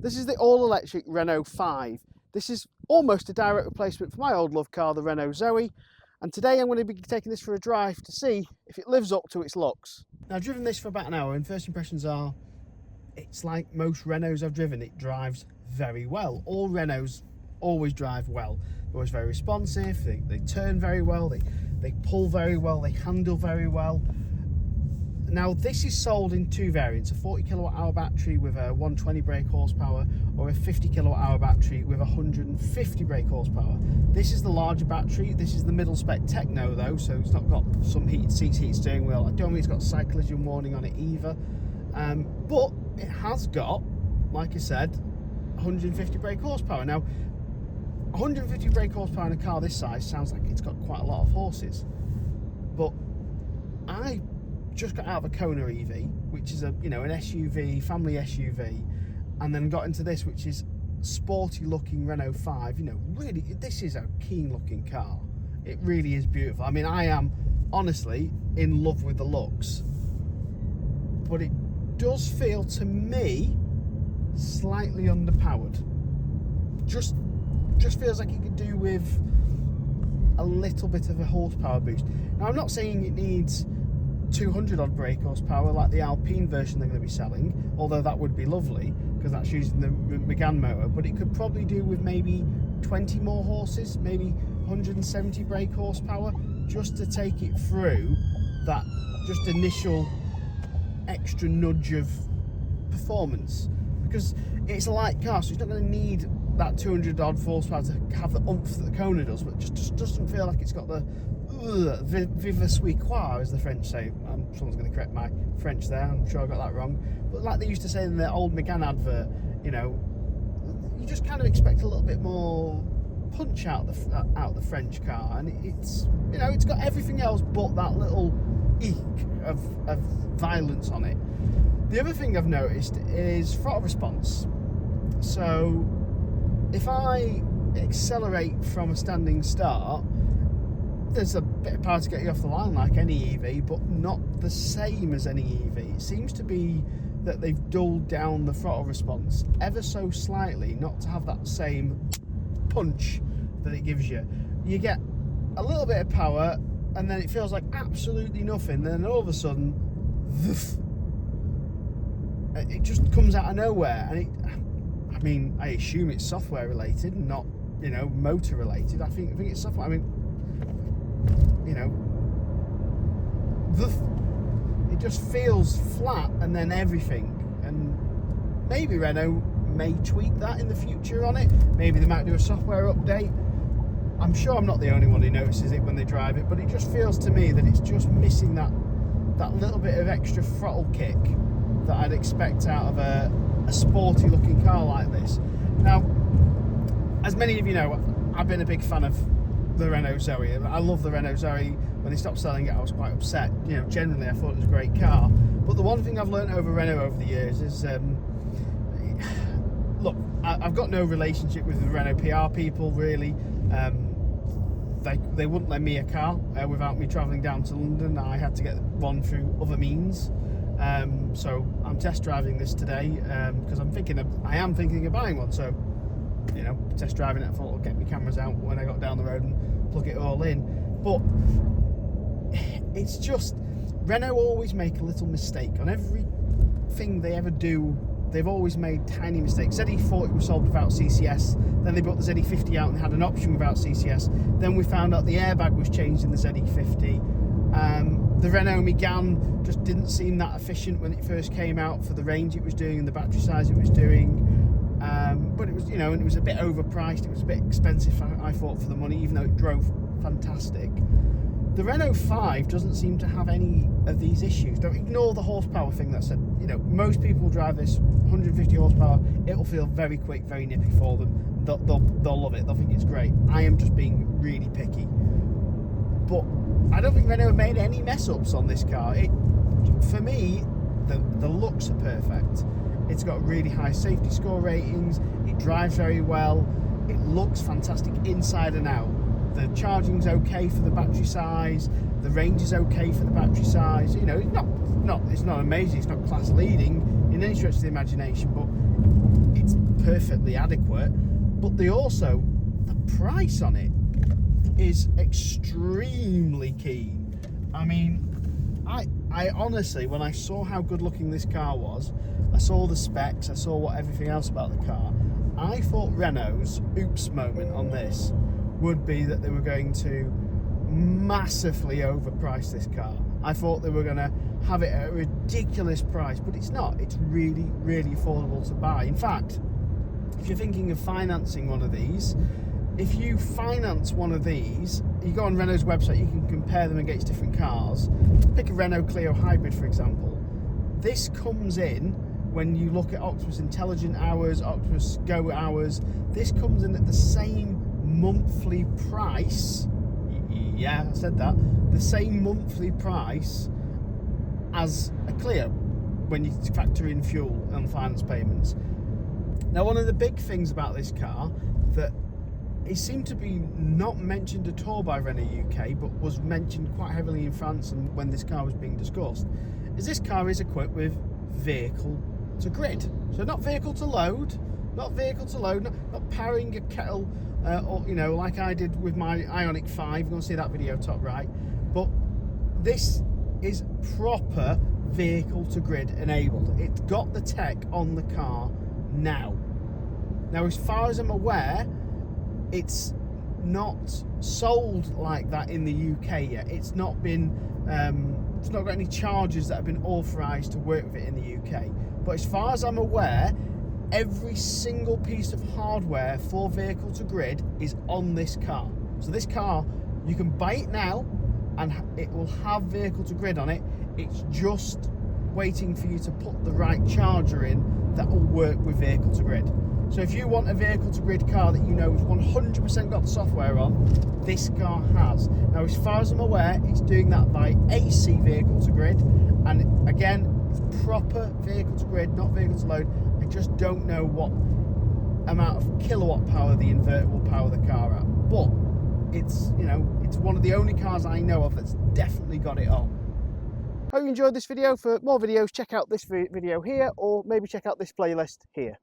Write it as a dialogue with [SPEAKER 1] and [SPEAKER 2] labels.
[SPEAKER 1] This is the all-electric Renault 5. This is almost a direct replacement for my old love car, the Renault Zoe, and today I'm going to be taking this for a drive to see if it lives up to its looks. Now, I've driven this for about an hour and first impressions are, it's like most Renaults I've driven, it drives very well. All Renaults always drive well. They're always very responsive, they turn very well, they pull very well, they handle very well. Now, this is sold in two variants, a 40 kilowatt hour battery with a 120 brake horsepower or a 50 kilowatt hour battery with 150 brake horsepower. This is the larger battery. This is the middle spec Techno though, so it's not got some heated seats, heated steering wheel. I don't think it's got side collision warning on it either. But it has got, like I said, 150 brake horsepower. Now, 150 brake horsepower in a car this size sounds like it's got quite a lot of horses. But I just got out of a Kona EV, which is an SUV, family SUV, and then got into this, which is sporty looking Renault 5. Really, this is a keen looking car. It really is beautiful. I mean, I am honestly in love with the looks, but it does feel to me slightly underpowered. Just feels like it could do with a little bit of a horsepower boost. Now, I'm not saying it needs 200 odd brake horsepower like the Alpine version they're going to be selling, although that would be lovely because that's using the Megane motor, but it could probably do with maybe 20 more horses, maybe 170 brake horsepower, just to take it through that just initial extra nudge of performance, because it's a light car, so it's not going to need that 200 odd horsepower to have the oomph that the Kona does, but just doesn't feel like it's got the vive suis quoi, as the French say. Someone's going to correct my French there, I'm sure I got that wrong, but like they used to say in the old Megane advert, you just kind of expect a little bit more punch out the French car, and it's got everything else but that little eek of violence on it. The other thing I've noticed is throttle response. So if I accelerate from a standing start, there's a bit of power to get you off the line like any EV, but not the same as any EV. It seems to be that they've dulled down the throttle response ever so slightly, not to have that same punch that it gives you. You get a little bit of power and then it feels like absolutely nothing, then all of a sudden it just comes out of nowhere. And I assume it's software related, not motor related. I think it's software. It just feels flat, and then everything. And maybe Renault may tweak that in the future on it. Maybe they might do a software update. I'm sure I'm not the only one who notices it when they drive it, but it just feels to me that it's just missing that little bit of extra throttle kick that I'd expect out of a sporty looking car like this. Now, as many of you know, I've been a big fan of the Renault Zoe. I love the Renault Zoe. When they stopped selling it, I was quite upset. Generally I thought it was a great car, but the one thing I've learned over Renault over the years is look, I've got no relationship with the Renault PR people really. They wouldn't lend me a car without me travelling down to London. I had to get one through other means. So I'm test driving this today because I am thinking of buying one. So test driving it, I thought I'd get my cameras out when I got down the road and plug it all in. But it's just, Renault always make a little mistake on everything they ever do. They've always made tiny mistakes. ZE40 was sold without CCS, then they brought the ZE50 out and had an option without CCS. Then we found out the airbag was changed in the ZE50. The Renault Megane just didn't seem that efficient when it first came out for the range it was doing and the battery size it was doing. But it was, and it was a bit overpriced. It was a bit expensive, I thought, for the money, even though it drove fantastic. The Renault 5 doesn't seem to have any of these issues. Don't ignore the horsepower thing that said, most people drive this 150 horsepower. It'll feel very quick, very nippy for them. They'll love it. They'll think it's great. I am just being really picky. But I don't think Renault have made any mess ups on this car. For me, the looks are perfect. It's got really high safety score ratings. It drives very well. It looks fantastic inside and out. The charging's okay for the battery size. The range is okay for the battery size. It's not amazing. It's not class leading in any stretch of the imagination, but it's perfectly adequate, but the price on it is extremely keen. I mean, I honestly, when I saw how good looking this car was, I saw the specs, I saw everything else about the car, I thought Renault's oops moment on this would be that they were going to massively overprice this car. I thought they were going to have it at a ridiculous price, but it's not. It's really, really affordable to buy. In fact, if you're thinking of financing one of these, if you finance one of these, you go on Renault's website, you can compare them against different cars. Pick a Renault Clio Hybrid, for example. This comes in, when you look at Octopus Intelligent hours, Octopus Go hours, this comes in at the same monthly price. Yeah, I said that. The same monthly price as a Clio when you factor in fuel and finance payments. Now, one of the big things about this car that it seemed to be not mentioned at all by Renault UK, but was mentioned quite heavily in France and when this car was being discussed, is this car is equipped with vehicle to grid. So not vehicle to load, not powering a kettle, or, you know, like I did with my Ioniq 5. You're going to see that video top right. But this is proper vehicle to grid enabled. It's got the tech on the car now. Now, as far as I'm aware, it's not sold like that in the UK yet. It's not been, it's not got any chargers that have been authorised to work with it in the UK. But as far as I'm aware, every single piece of hardware for vehicle to grid is on this car. So this car, you can buy it now and it will have vehicle to grid on it. It's just waiting for you to put the right charger in that will work with vehicle to grid. So if you want a vehicle to grid car that you know has 100% got the software on, this car has. Now, as far as I'm aware, it's doing that by AC vehicle to grid, and again, it's proper vehicle to grid, not vehicle to load. I just don't know what amount of kilowatt power the inverter will power the car at, but it's, you know, it's one of the only cars I know of that's definitely got it on. Hope you enjoyed this video. For more videos, check out this video here, or maybe check out this playlist here.